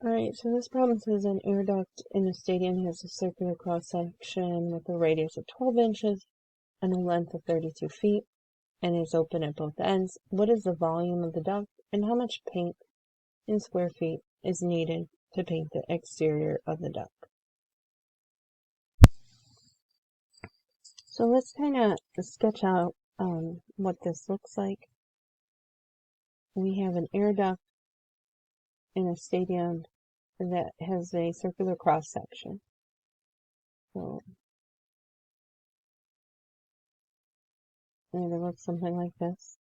Alright, so this problem says an air duct in a stadium has a circular cross-section with a radius of 12 inches and a length of 32 feet and is open at both ends. What is the volume of the duct and how much paint in square feet is needed to paint the exterior of the duct? So let's kind of sketch out what this looks like. We have an air duct in a stadium that has a circular cross-section. So it looks something like this.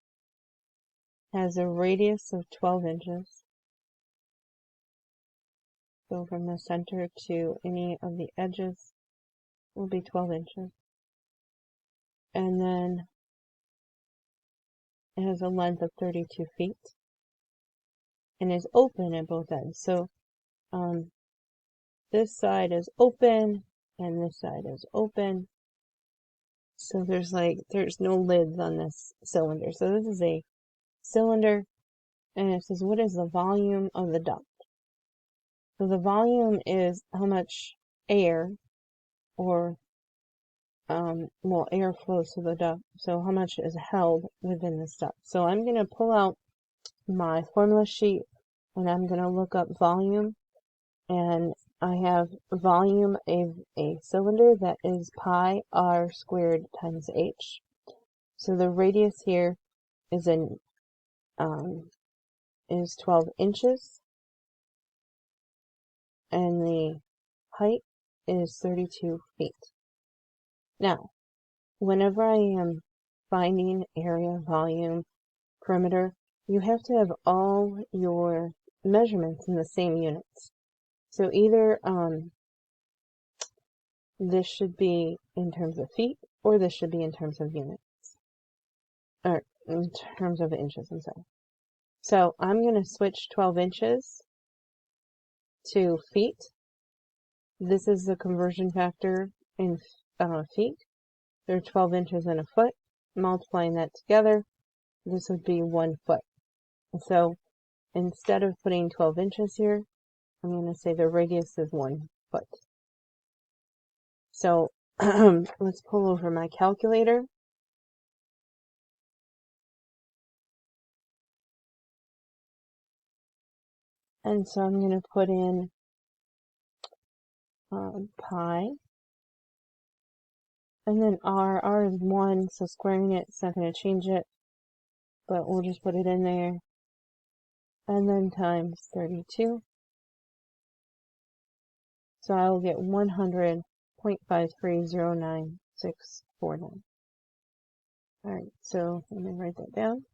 Has a radius of 12 inches. So from the center to any of the edges will be 12 inches. And then it has a length of 32 feet and is open at both ends. So this side is open and this side is open. So there's no lids on this cylinder. So this is a cylinder, and it says, what is the volume of the duct? So the volume is how much air or air flows through the duct. So how much is held within this duct. So I'm going to pull out my formula sheet and I'm going to look up volume, and I have volume of a cylinder that is pi r squared times h. So the radius here is 12 inches and the height is 32 feet. Now, whenever I am finding area, volume, perimeter, you have to have all your measurements in the same units. So either this should be in terms of feet, or this should be in terms of units, or in terms of inches, I'm sorry. So I'm going to switch 12 inches to feet. This is the conversion factor in feet. There are 12 inches in a foot. Multiplying that together, this would be 1 foot. So instead of putting 12 inches here, I'm going to say the radius is 1 foot. So let's pull over my calculator. And so I'm going to put in pi. And then r is 1, so squaring it's not going to change it. But we'll just put it in there. And then times 32. So I will get 100.5309649. Alright, so let me write that down.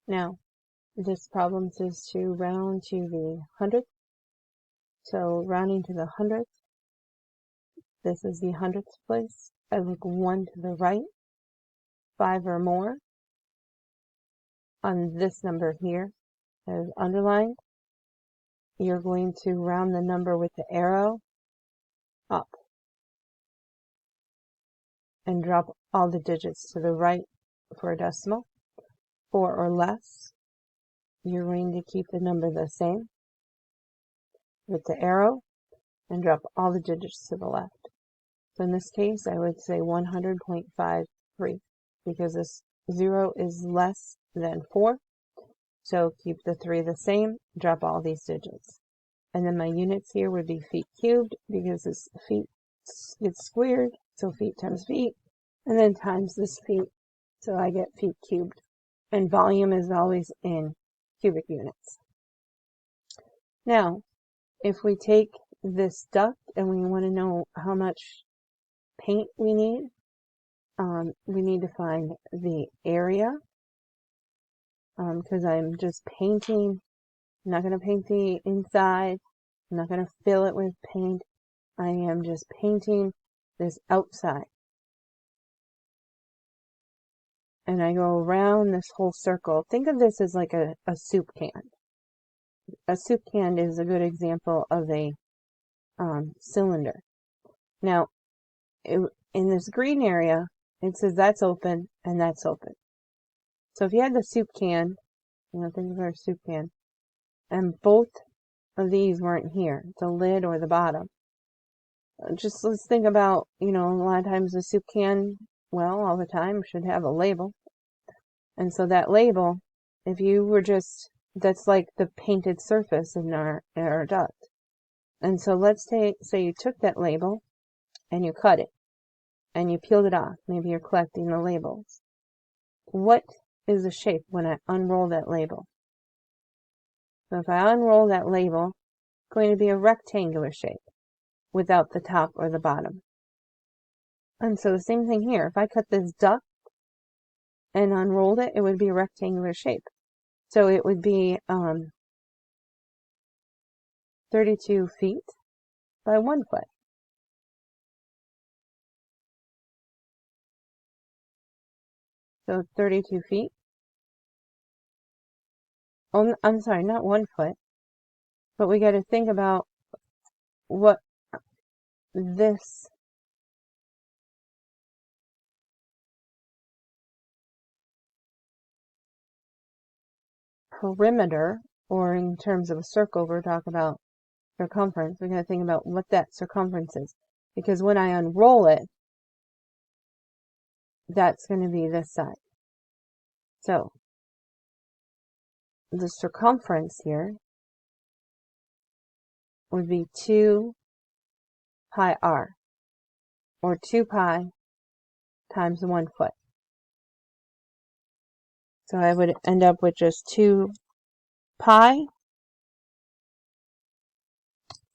Now, this problem says to round to the 100th. So rounding to the 100th, this is the 100th place. I look 1 to the right, 5 or more on this number here as underlined. You're going to round the number with the arrow up and drop all the digits to the right for a decimal. 4 or less, you're going to keep the number the same with the arrow and drop all the digits to the left. So in this case, I would say 100.53 because this 0 is less than 4. So keep the 3 the same, drop all these digits. And then my units here would be feet cubed because this feet gets squared, so feet times feet, and then times this feet, so I get feet cubed. And volume is always in cubic units. Now, if we take this duct and we want to know how much paint we need to find the area, because I'm just painting. I'm not going to paint the inside. I'm not going to fill it with paint. I am just painting this outside. And I go around this whole circle. Think of this as like a soup can. A soup can is a good example of a cylinder. Now, in this green area, it says that's open and that's open. So if you had the soup can, think of our soup can, and both of these weren't here, the lid or the bottom. Just let's think about, a lot of times the soup can, all the time, should have a label. And so that label, if you were that's like the painted surface in our duct. And so let's say you took that label and you cut it and you peeled it off. Maybe you're collecting the labels. What is the shape when I unroll that label? So if I unroll that label, it's going to be a rectangular shape without the top or the bottom. And so the same thing here. If I cut this duct and unrolled it, it would be a rectangular shape. So it would be 32 feet by 1 foot. So 32 feet. Oh, I'm sorry, not 1 foot. But we got to think about what this perimeter, or in terms of a circle, we're talking about circumference. We got to think about what that circumference is. Because when I unroll it, that's going to be this side. So the circumference here would be 2 pi r, or 2 pi times 1 foot. So I would end up with just 2 pi,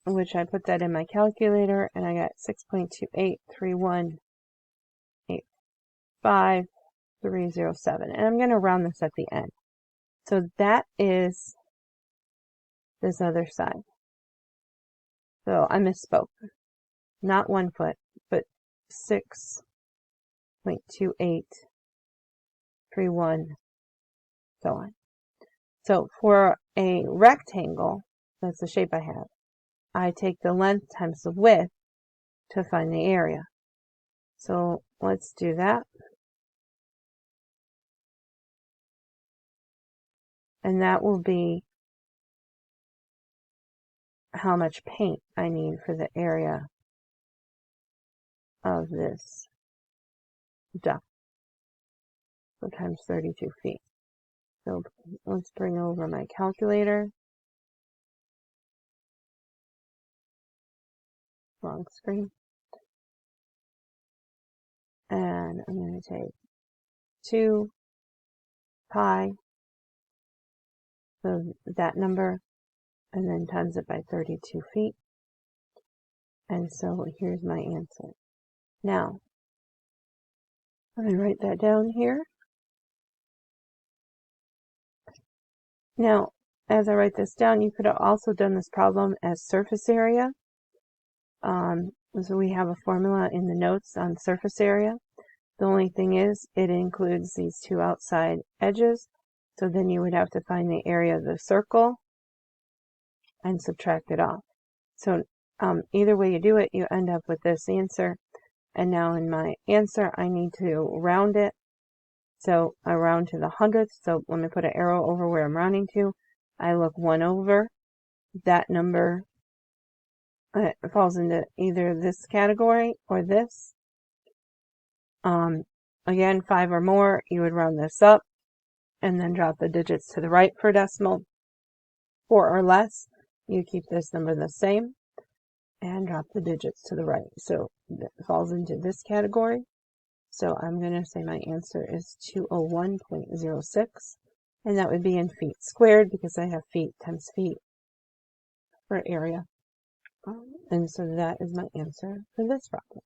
which I put that in my calculator, and I got 6.283185307. And I'm going to round this at the end. So that is this other side. So I misspoke. Not 1 foot, but 6.2831, so on. So for a rectangle, that's the shape I have, I take the length times the width to find the area. So let's do that. And that will be how much paint I need for the area of this duct. So times 32 feet. So let's bring over my calculator. Wrong screen. And I'm going to take 2 pi, so that number, and then times it by 32 feet. And so here's my answer. Now, let me write that down here. Now, as I write this down, you could have also done this problem as surface area. So we have a formula in the notes on surface area. The only thing is, it includes these two outside edges. So then you would have to find the area of the circle and subtract it off. So either way you do it, you end up with this answer. And now in my answer, I need to round it. So I round to the hundredth. So let me put an arrow over where I'm rounding to. I look 1 over. That number falls into either this category or this. Again, 5 or more, you would round this up and then drop the digits to the right for decimal. 4 or less, you keep this number the same and drop the digits to the right. So it falls into this category. So I'm going to say my answer is 201.06, and that would be in feet squared because I have feet times feet for area. And so that is my answer for this problem.